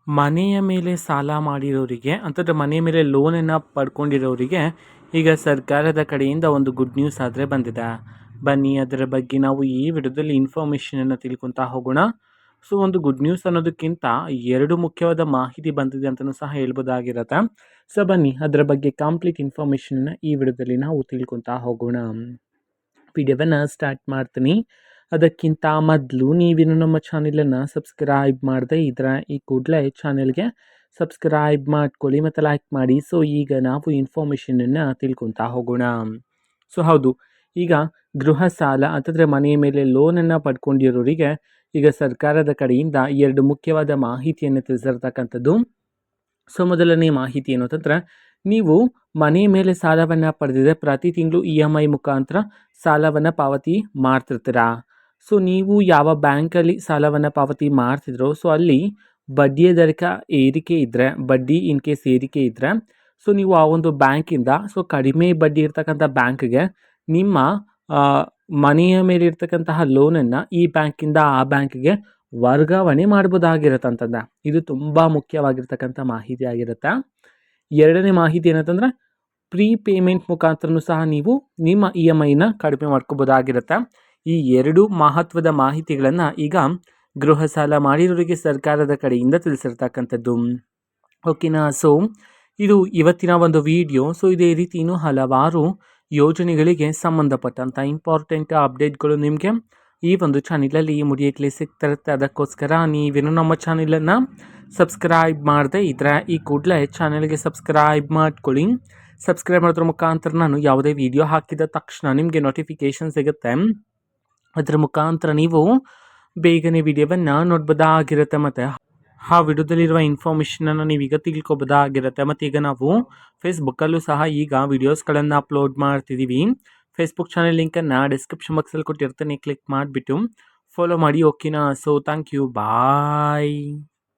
ಮನೆಯ ಮೇಲೆ ಸಾಲ ಮಾಡಿರೋರಿಗೆ ಅಂತಂದರೆ ಮನೆಯ ಮೇಲೆ ಲೋನನ್ನು ಪಡ್ಕೊಂಡಿರೋರಿಗೆ ಈಗ ಸರ್ಕಾರದ ಕಡೆಯಿಂದ ಒಂದು ಗುಡ್ ನ್ಯೂಸ್ ಆದರೆ ಬಂದಿದೆ. ಬನ್ನಿ ಅದರ ಬಗ್ಗೆ ನಾವು ಈ ವಿಡಿಯೋದಲ್ಲಿ ಇನ್ಫಾರ್ಮೇಷನನ್ನು ತಿಳ್ಕೊತಾ ಹೋಗೋಣ. ಸೊ ಒಂದು ಗುಡ್ ನ್ಯೂಸ್ ಅನ್ನೋದಕ್ಕಿಂತ ಎರಡು ಮುಖ್ಯವಾದ ಮಾಹಿತಿ ಬಂದಿದೆ ಅಂತಲೂ ಸಹ ಹೇಳ್ಬೋದಾಗಿರುತ್ತೆ. ಸೊ ಬನ್ನಿ ಅದರ ಬಗ್ಗೆ ಕಂಪ್ಲೀಟ್ ಇನ್ಫಾರ್ಮೇಷನನ್ನು ಈ ವಿಡಿಯೋದಲ್ಲಿ ನಾವು ತಿಳ್ಕೊತಾ ಹೋಗೋಣ. ವಿಡಿಯೋವನ್ನು ಸ್ಟಾರ್ಟ್ ಮಾಡ್ತೀನಿ. ಅದಕ್ಕಿಂತ ಮೊದಲು ನೀವಿನ್ನು ನಮ್ಮ ಚಾನೆಲನ್ನು ಸಬ್ಸ್ಕ್ರೈಬ್ ಮಾಡದೆ ಇದ್ರೆ ಈ ಕೂಡಲೇ ಚಾನೆಲ್ಗೆ ಸಬ್ಸ್ಕ್ರೈಬ್ ಮಾಡ್ಕೊಳ್ಳಿ ಮತ್ತು ಲೈಕ್ ಮಾಡಿ. ಸೊ ಈಗ ನಾವು ಇನ್ಫಾರ್ಮೇಷನನ್ನು ತಿಳ್ಕೊತಾ ಹೋಗೋಣ. ಸೊ ಹೌದು, ಈಗ ಗೃಹ ಸಾಲ ಅಂತಂದರೆ ಮನೆಯ ಮೇಲೆ ಲೋನನ್ನು ಪಡ್ಕೊಂಡಿರೋರಿಗೆ ಈಗ ಸರ್ಕಾರದ ಕಡೆಯಿಂದ ಎರಡು ಮುಖ್ಯವಾದ ಮಾಹಿತಿಯನ್ನು ತಿಳಿಸಿರ್ತಕ್ಕಂಥದ್ದು. ಸೊ ಮೊದಲನೇ ಮಾಹಿತಿ ಏನು ಅಂತಂದರೆ, ನೀವು ಮನೆ ಮೇಲೆ ಸಾಲವನ್ನು ಪಡೆದಿದೆ, ಪ್ರತಿ ತಿಂಗಳು EMI ಮುಖಾಂತರ ಸಾಲವನ್ನು ಪಾವತಿ ಮಾಡ್ತಿರ್ತೀರಾ. ಸೊ ನೀವು ಯಾವ ಬ್ಯಾಂಕಲ್ಲಿ ಸಾಲವನ್ನು ಪಾವತಿ ಮಾಡ್ತಿದ್ರೋ ಸೊ ಅಲ್ಲಿ ಬಡ್ಡಿಯ ದರಕ್ಕೆ ಏರಿಕೆ ಇದ್ದರೆ, ಬಡ್ಡಿ ಇನ್ ಕೇಸ್ ಏರಿಕೆ ಇದ್ದರೆ, ಸೊ ನೀವು ಆ ಒಂದು ಬ್ಯಾಂಕಿಂದ ಸೊ ಕಡಿಮೆ ಬಡ್ಡಿ ಇರ್ತಕ್ಕಂಥ ಬ್ಯಾಂಕ್ಗೆ ನಿಮ್ಮ ಮನೆಯ ಮೇಲೆ ಇರ್ತಕ್ಕಂತಹ ಲೋನನ್ನು ಈ ಬ್ಯಾಂಕಿಂದ ಆ ಬ್ಯಾಂಕ್ಗೆ ವರ್ಗಾವಣೆ ಮಾಡ್ಬೋದಾಗಿರುತ್ತಂತಂದ. ಇದು ತುಂಬ ಮುಖ್ಯವಾಗಿರ್ತಕ್ಕಂಥ ಮಾಹಿತಿ ಆಗಿರುತ್ತೆ. ಎರಡನೇ ಮಾಹಿತಿ ಏನಂತಂದರೆ, ಪ್ರೀ ಪೇಮೆಂಟ್ ಮುಖಾಂತರನೂ ಸಹ ನೀವು ನಿಮ್ಮ EMIನ ಕಡಿಮೆ ಮಾಡ್ಕೋಬೋದಾಗಿರುತ್ತೆ. ಈ ಎರಡು ಮಹತ್ವದ ಮಾಹಿತಿಗಳನ್ನು ಈಗ ಗೃಹ ಸಾಲ ಮಾಡಿರೋರಿಗೆ ಸರ್ಕಾರದ ಕಡೆಯಿಂದ ತಿಳಿಸಿರ್ತಕ್ಕಂಥದ್ದು. ಓಕೆನಾ? ಸೊ ಇದು ಇವತ್ತಿನ ಒಂದು ವಿಡಿಯೋ. ಸೊ ಇದೇ ರೀತಿ ಇನ್ನೂ ಹಲವಾರು ಯೋಜನೆಗಳಿಗೆ ಸಂಬಂಧಪಟ್ಟಂಥ ಇಂಪಾರ್ಟೆಂಟ್ ಅಪ್ಡೇಟ್ಗಳು ನಿಮಗೆ ಈ ಒಂದು ಚಾನಲಲ್ಲಿ ಮುಡಿಯಕ್ಕೆ ಸಿಗ್ತಿರುತ್ತೆ. ಅದಕ್ಕೋಸ್ಕರ ನೀವೇನು ನಮ್ಮ ಚಾನಲನ್ನು ಸಬ್ಸ್ಕ್ರೈಬ್ ಮಾಡದೆ ಇದ್ರೆ ಈ ಕೂಡಲೇ ಚಾನಲ್ಗೆ ಸಬ್ಸ್ಕ್ರೈಬ್ ಮಾಡ್ಕೊಳ್ಳಿ. ಸಬ್ಸ್ಕ್ರೈಬ್ ಮಾಡೋದ್ರ ಮುಖಾಂತರ ನಾನು ಯಾವುದೇ ವಿಡಿಯೋ ಹಾಕಿದ ತಕ್ಷಣ ನಿಮಗೆ ನೋಟಿಫಿಕೇಷನ್ ಸಿಗುತ್ತೆ. ಅದರ ಮುಖಾಂತರ ನೀವು ಬೇಗನೆ ವಿಡಿಯೋವನ್ನು ನೋಡ್ಬೋದಾಗಿರುತ್ತೆ ಮತ್ತು ಆ ವಿಡಿಯೋದಲ್ಲಿರುವ ಇನ್ಫಾರ್ಮೇಷನನ್ನು ನೀವೀಗ ತಿಳ್ಕೊಬೋದಾಗಿರುತ್ತೆ. ಮತ್ತು ಈಗ ನಾವು ಫೇಸ್ಬುಕ್ಕಲ್ಲೂ ಸಹ ಈಗ ವಿಡಿಯೋಸ್ಗಳನ್ನು ಅಪ್ಲೋಡ್ ಮಾಡ್ತಿದ್ದೀವಿ. ಫೇಸ್ಬುಕ್ ಚಾನಲ್ ಲಿಂಕನ್ನು ಡಿಸ್ಕ್ರಿಪ್ಷನ್ ಬಾಕ್ಸಲ್ಲಿ ಕೊಟ್ಟಿರ್ತೀನಿ, ಕ್ಲಿಕ್ ಮಾಡಿಬಿಟ್ಟು ಫಾಲೋ ಮಾಡಿ. ಓಕೆನಾ? So thank you, bye.